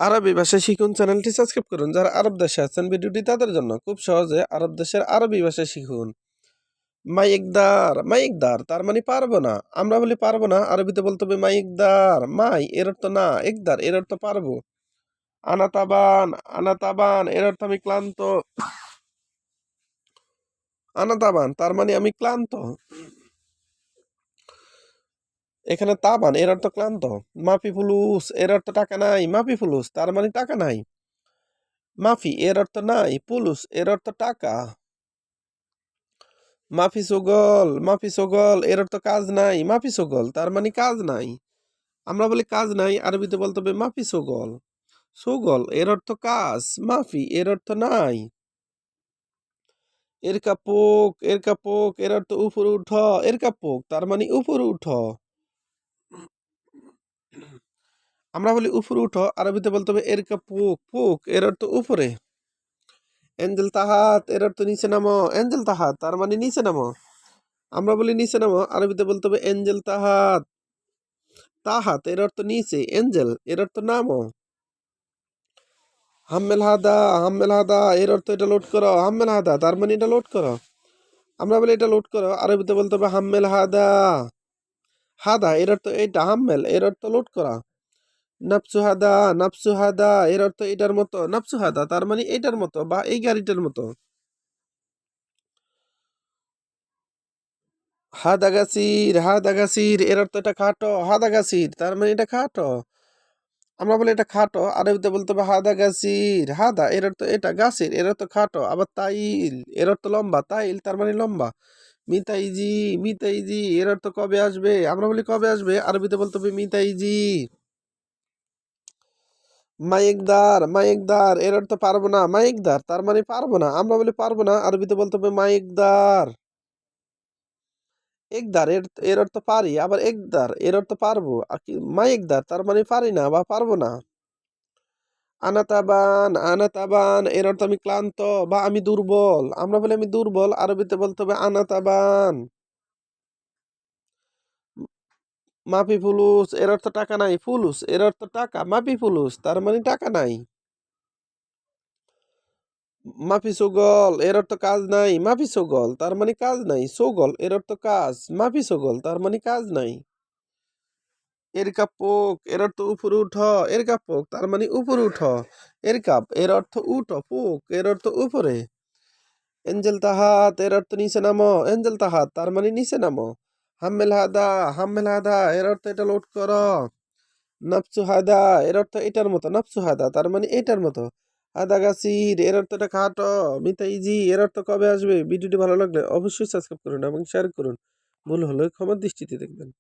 আরবি ভাষা শিখুন চ্যানেলটি সাবস্ক্রাইব করুন। যারা আরব দেশে আছেন ভিডিওটি তাদের জন্য। খুব সহজে আরব দেশের আরবি ভাষা শিখুন। মাইকদার, মাইকদার তার মানে পারবো না। আমরা বলি পারবো না, আরবিতে বলতে হবে মাইকদার। মাই এর অর্থ না, একদার এর অর্থ পারবো। আনাতাবান, আনাতাবান এর অর্থ আমি ক্লান্ত। আনাতাবান তার মানে আমি ক্লান্ত। এখানে তাবান এর অর্থ ক্লান্ত। মাফি ফুলুস এর অর্থ টাকা নাই। মাফি ফুলুস তার মানে টাকা নাই। মাফি এর অর্থ নাই, পুলুস এর অর্থ টাকা। মাফি সোগল, মাফি সোগল এর অর্থ কাজ নাই। মাফি সোগল তার মানে কাজ নাই। আমরা বলি কাজ নাই, আরবিতে বলতে হবে মাফি সোগল। সোগল এর অর্থ কাজ, মাফি এর অর্থ নাই। এর কাপোক, এর কাপোক এর অর্থ উপরে উঠ। এর কাপোক তার মানে উপরে উঠ। আমরা বলি উপরে উঠ, আরবিতে বলতে হবে এর কাপোক। পোক এর অর্থ উপরে। এঞ্জেল তাহাত এর অর্থ নিচে নামো। এঞ্জেল তাহাত তার মানে নিচে নামো। আমরা বলি নিচে নামো, আরবিতে বলতে হবে এঞ্জেল তাহাত। তাহাত এর অর্থ নিচে, এঞ্জেল এর অর্থ নামো। হাম্মেল হাদা, হাম্মেল হাদা এর অর্থ এটা লোড করো। হাম্মেল হাদা তার মানে এটা লোড করো। আমরা বলি এটা লোড করো, আরবিতে বলতে হবে হাম্মেল হাদা। হাদা এর অর্থ এটা, হাম্মেল এর অর্থ লোড করা। নাপসু হাদা, নাপসু হাদা এর অর্থ এটার মতো। নাপসু হাদা তার মানে এটার মতো বা এই গাড়িটার মতো। হাদাগাসির, হাদাগাসির এর অর্থ এটা খাটো। হাদাগাসির তার মানে এটা খাটো। আমরা বলি এটা খাটো, আরবিতে বলতে হবে হাদা গাছির। হাদা এর অর্থ এটা, গাছির এর অর্থ খাটো। আবার তাইল এর অর্থ লম্বা। তাইল তার মানে লম্বা। মিতাইজি, মিতাইজি এর অর্থ কবে আসবে। আমরা বলি কবে আসবে, আরবিতে বলতে হবে মিতাইজি। মাইকদার, মাইকদার এর অর্থ পারবো না। মাইকদার তার মানে পারবো না। আমরা বলি পারবো না, আরবিতে বলতে হবে মাইকদার। একদার এর এর অর্থ পারি, আবার একদার এর অর্থ পারবো। মাইকদার তার মানে পারি না বা পারবো না। আনাতাবান, আনাতাবান এর অর্থ আমি ক্লান্ত বা আমি দুর্বল। আমরা বলি আমি দুর্বল, আরবিতে বলতে হবে আনাতাবান। মাফি ফুলুস এর অর্থ টাকা নাই। ফুলুস এর অর্থ টাকা। মাফি ফুলুস তার মানে টাকা নাই। মাফি সোগল এর অর্থ কাজ নাই। মাফি সোগল তার মানে কাজ নাই। সোগল এর অর্থ কাজ। মাফি সোগল তার মানে কাজ নাই। এর কাপোক এর অর্থ উপরে উঠ। এর কাপোক তার মানে উপরে উঠ। এর কাপ এর অর্থ উঠ। পোক এর অর্থ উপরে। এঞ্জেল তাহাত এর অর্থ নিচে নামো। এঞ্জেল তাহাত তার মানে নিচে নামো। হাম্মেল হাদা, হাম্মেল হাদা এর অর্থ এটা লোড করো। নাপসু হাদা এর অর্থ এটার মতো। নাপসু হাদা তার মানে এটার মতো। হাদা গাছির এর অর্থ এটা খাটো। মিতাইজি এর অর্থ কবে আসবে। ভিডিওটি ভালো লাগলে অবশ্যই সাবস্ক্রাইব করুন এবং শেয়ার করুন। ভুল হলে ক্ষমার দৃষ্টিতে দেখবেন।